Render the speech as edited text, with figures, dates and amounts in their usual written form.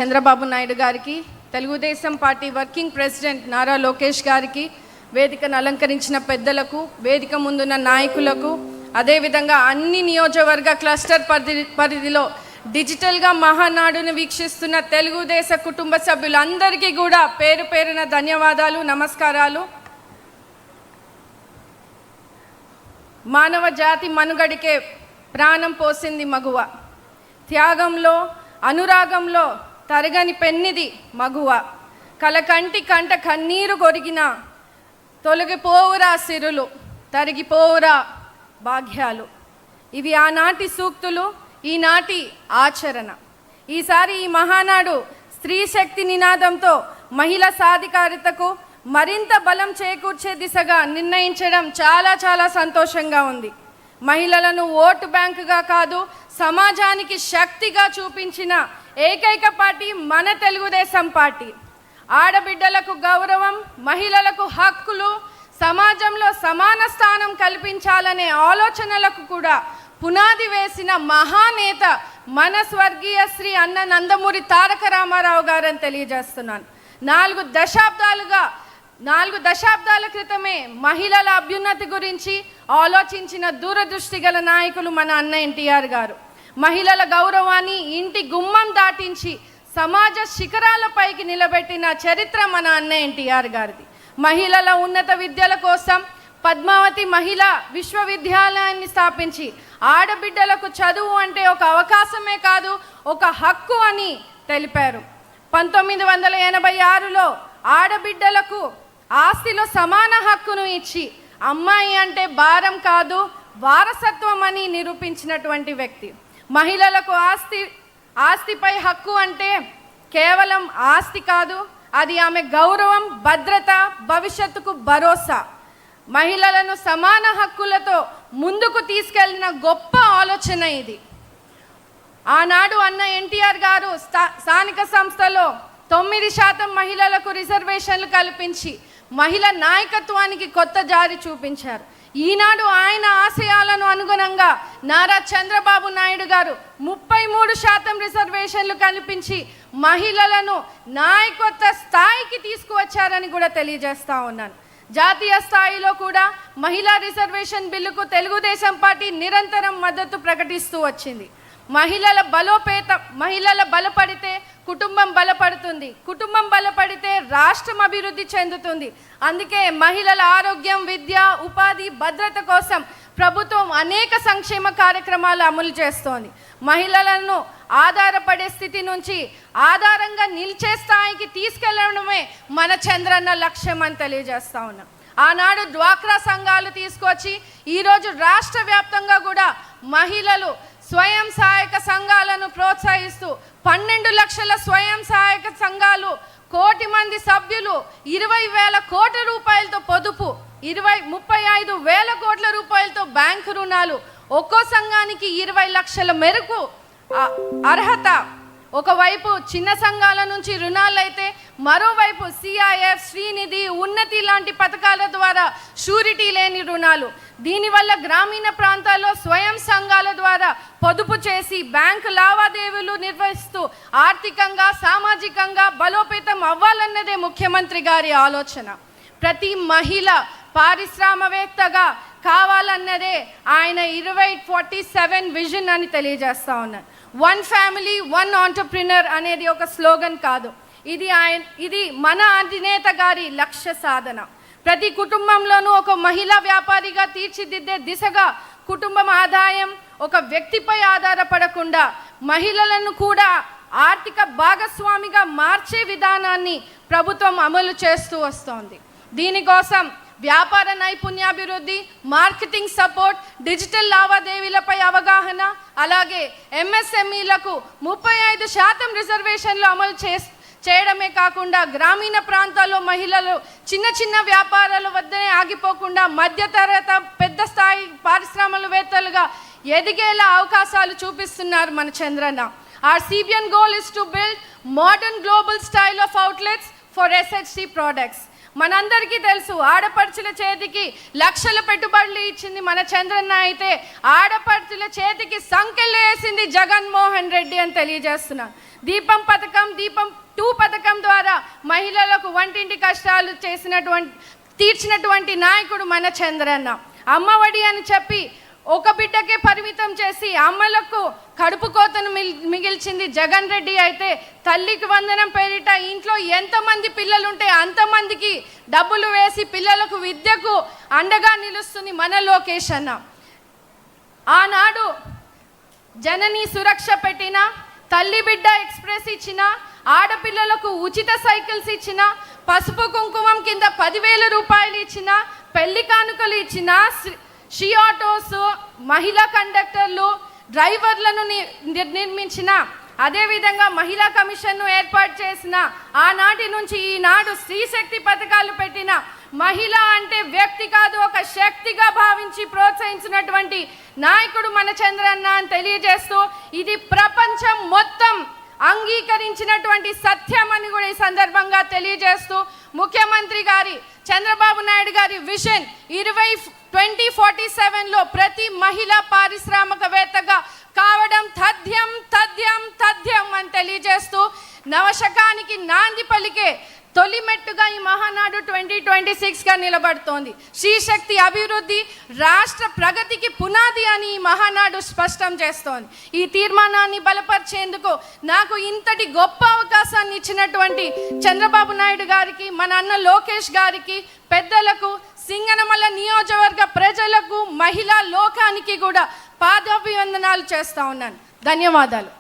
చంద్రబాబు నాయుడు గారికి, Telugu Desam party working president Nara Lokesh గారికి, వేదికను అలంకరించిన పెద్దలకు, వేదిక ముందున్న నాయకులకు, అదేవిధంగా అన్ని నియోజకవర్గ క్లస్టర్ పరిధిలో డిజిటల్గా మహానాడును వీక్షిస్తున్న తెలుగుదేశ కుటుంబ సభ్యులందరికీ కూడా పేరు పేరున ధన్యవాదాలు, నమస్కారాలు. మానవ జాతి మనుగడికే ప్రాణం పోసింది మగువ, త్యాగంలో అనురాగంలో తరగని పెన్నిది మగువ, కలకంటి కంట కన్నీరు కొరిగిన తొలగిపోవురా సిరులు, తరిగిపోవురా భాగ్యాలు. ఇవి ఆనాటి సూక్తులు, ఈనాటి ఆచరణ. ఈసారి ఈ మహానాడు స్త్రీ శక్తి నినాదంతో మహిళా సాధికారితకు మరింత బలం చేకూర్చే దిశగా నిర్ణయించడం చాలా చాలా సంతోషంగా ఉంది. మహిళలను ఓటు బ్యాంకుగా కాదు, సమాజానికి శక్తిగా చూపించిన ఏకైక పార్టీ మన తెలుగుదేశం పార్టీ. ఆడబిడ్డలకు గౌరవం, మహిళలకు హక్కులు, సమాజంలో సమాన స్థానం కల్పించాలనే ఆలోచనలకు కూడా పునాది వేసిన మహానేత మన స్వర్గీయ శ్రీ అన్న నందమూరి తారక రామారావు గారని తెలియజేస్తున్నాను. 4 దశాబ్దాల క్రితమే మహిళల అభ్యున్నతి గురించి ఆలోచించిన దూరదృష్టి గల నాయకులు మన అన్న ఎన్టీఆర్ గారు. మహిళల గౌరవాన్ని ఇంటి గుమ్మం దాటించి సమాజ శిఖరాలపైకి నిలబెట్టిన చరిత్ర మన అన్న ఎన్టీఆర్ గారిది. మహిళల ఉన్నత విద్యల కోసం పద్మావతి మహిళా విశ్వవిద్యాలయాన్ని స్థాపించి ఆడబిడ్డలకు చదువు అంటే ఒక అవకాశమే కాదు, ఒక హక్కు అని తెలిపారు. 1986లో ఆడబిడ్డలకు ఆస్తిలో సమాన హక్కును ఇచ్చి అమ్మాయి అంటే భారం కాదు, వారసత్వం అని నిరూపించినటువంటి వ్యక్తి. మహిళలకు ఆస్తిపై హక్కు అంటే కేవలం ఆస్తి కాదు, అది ఆమె గౌరవం, భద్రత, భవిష్యత్తుకు భరోసా. మహిళలను సమాన హక్కులతో ముందుకు తీసుకెళ్లిన గొప్ప ఆలోచన ఇది. ఆనాడు అన్న ఎన్టీఆర్ గారు స్థానిక సంస్థలో 9% మహిళలకు రిజర్వేషన్లు కల్పించి మహిళా నాయకత్వానికి కొత్త దారి చూపించారు. ఈనాడు ఆయన ఆశయాలను అనుగుణంగా నారా చంద్రబాబు నాయుడు గారు 33% రిజర్వేషన్లు కల్పించి మహిళలను నాయకత్వ స్థాయికి తీసుకువచ్చారని కూడా తెలియజేస్తా ఉన్నాను. జాతీయ స్థాయిలో కూడా మహిళా రిజర్వేషన్ బిల్లుకు తెలుగుదేశం పార్టీ నిరంతరం మద్దతు ప్రకటిస్తూ వచ్చింది. మహిళల బలపడితే కుటుంబం బలపడుతుంది, కుటుంబం బలపడితే రాష్ట్రం అభివృద్ధి చెందుతుంది. అందుకే మహిళల ఆరోగ్యం, విద్య, ఉపాధి, భద్రత కోసం ప్రభుత్వం అనేక సంక్షేమ కార్యక్రమాలు అమలు చేస్తోంది. మహిళలను ఆధారపడే స్థితి నుంచి ఆధారంగా నిలిచే స్థాయికి తీసుకెళ్లడమే మన చంద్రన్న లక్ష్యం అని తెలియజేస్తా ఉన్నాం. ఆనాడు డ్వాక్రా సంఘాలు తీసుకొచ్చి ఈరోజు రాష్ట్ర వ్యాప్తంగా కూడా మహిళలు స్వయం సహాయక సంఘాలను ప్రోత్సహిస్తూ 12 లక్షల స్వయం సహాయక సంఘాలు, 1 కోటి మంది సభ్యులు, 20,000 కోట్ల రూపాయలతో పొదుపు, 35,000 కోట్ల రూపాయలతో బ్యాంకు రుణాలు, ఒక్కో సంఘానికి 20 లక్షల మేరకు అర్హత. ఒకవైపు చిన్న సంఘాల నుంచి రుణాలైతే మరోవైపు సిఐఎఫ్, శ్రీనిధి, ఉన్నతి లాంటి పథకాల ద్వారా షూరిటీ లేని రుణాలు. దీనివల్ల గ్రామీణ ప్రాంతాల్లో స్వయం సంఘాల ద్వారా పొదుపు చేసి బ్యాంకు లావాదేవీలు నిర్వహిస్తూ ఆర్థికంగా, సామాజికంగా బలోపేతం అవ్వాలన్నదే ముఖ్యమంత్రి గారి ఆలోచన. ప్రతి మహిళ పారిశ్రామికవేత్తగా కావాలన్నదే ఆయన 2047 విజన్ అని తెలియజేస్తా ఉన్నారు. 1 ఫ్యామిలీ 1 ఆంటర్ప్రినర్ అనేది ఒక స్లోగన్ కాదు, ఇది మన అధినేత గారి లక్ష్య సాధన. ప్రతి కుటుంబంలోనూ ఒక మహిళా వ్యాపారిగా తీర్చిదిద్దే దిశగా కుటుంబం ఆదాయం ఒక వ్యక్తిపై ఆధారపడకుండా మహిళలను కూడా ఆర్థిక భాగస్వామిగా మార్చే విధానాన్ని ప్రభుత్వం అమలు చేస్తూ వస్తోంది. దీనికోసం వ్యాపార నైపుణ్యాభివృద్ధి, మార్కెటింగ్ సపోర్ట్, డిజిటల్ లావాదేవీలపై అవగాహన, అలాగే ఎంఎస్ఎంఈలకు 35% రిజర్వేషన్లు అమలు చేయడమే కాకుండా గ్రామీణ ప్రాంతాల్లో మహిళలు చిన్న వ్యాపారాల వద్దనే ఆగిపోకుండా మధ్యతరగతి, పెద్ద స్థాయి పారిశ్రామికవేత్తలుగా ఎదిగేలా అవకాశాలు చూపిస్తున్నారు మన Chandranna. Our CBN goal is to build modern global style of outlets for SHC products. మనందరికీ తెలుసు ఆడపడుచుల చేతికి లక్షల పెట్టుబడులు ఇచ్చింది మన చంద్రన్న అయితే ఆడపడుచుల చేతికి సంకెళ్ళు వేసింది జగన్మోహన్ రెడ్డి అని తెలియజేస్తున్నాను. దీపం పథకం, దీపం 2 పథకం ద్వారా మహిళలకు వంటింటి కష్టాలు తీర్చినటువంటి నాయకుడు మన చంద్రన్న. అమ్మఒడి అని చెప్పి ఒక బిడ్డకే పరిమితం చేసి అమ్మలకు కడుపు కోతను మిగిల్చింది జగన్ రెడ్డి అయితే తల్లికి వందనం పేరిట ఇంట్లో ఎంతమంది పిల్లలుంటే అంతమందికి డబ్బులు వేసి పిల్లలకు విద్యకు అండగా నిలుస్తుంది మన లోకేష్ అన్న. ఆనాడు జననీ సురక్ష పెట్టిన, తల్లి బిడ్డ ఎక్స్ప్రెస్ ఇచ్చిన, ఆడపిల్లలకు ఉచిత సైకిల్స్ ఇచ్చిన, పసుపు కుంకుమం కింద 10,000 రూపాయలు ఇచ్చిన, పెళ్లి కానుకలు ఇచ్చిన, షీ ఆటోస్, మహిళా కండక్టర్లు, డ్రైవర్లను నిర్మించిన, అదేవిధంగా మహిళా కమిషన్ను ఏర్పాటు చేసిన, ఆనాటి నుంచి ఈనాడు స్త్రీశక్తి పథకాలు పెట్టిన, మహిళ అంటే వ్యక్తి కాదు ఒక శక్తిగా భావించి ప్రోత్సహించినటువంటి నాయకుడు మన చంద్రన్న అని తెలియజేస్తూ ఇది ప్రపంచం మొత్తం అంగీకరించినటువంటి సత్యం అని కూడా ఈ సందర్భంగా తెలియజేస్తూ ముఖ్యమంత్రి గారి చంద్రబాబు నాయుడు గారి విజన్ 2047లో ప్రతి మహిళా పారిశ్రామికవేత్తగా కావడం తథ్యం తథ్యం తథ్యం అని తెలియజేస్తూ నవశకానికి నాంది పలికే తొలి మెట్టుగా ఈ మహానాడు 2026గా నిలబడుతోంది. శ్రీశక్తి అభివృద్ధి రాష్ట్ర ప్రగతికి పునాది అని ఈ మహానాడు స్పష్టం చేస్తోంది. ఈ తీర్మానాన్ని బలపరిచేందుకు నాకు ఇంతటి గొప్ప అవకాశాన్ని ఇచ్చినటువంటి చంద్రబాబు నాయుడు గారికి, మన అన్న లోకేష్ గారికి, పెద్దలకు, సింగనమల నియోజకవర్గ ప్రజలకు, మహిళా లోకానికి కూడా పాదాభివందనాలు చేస్తా ఉన్నాను. ధన్యవాదాలు.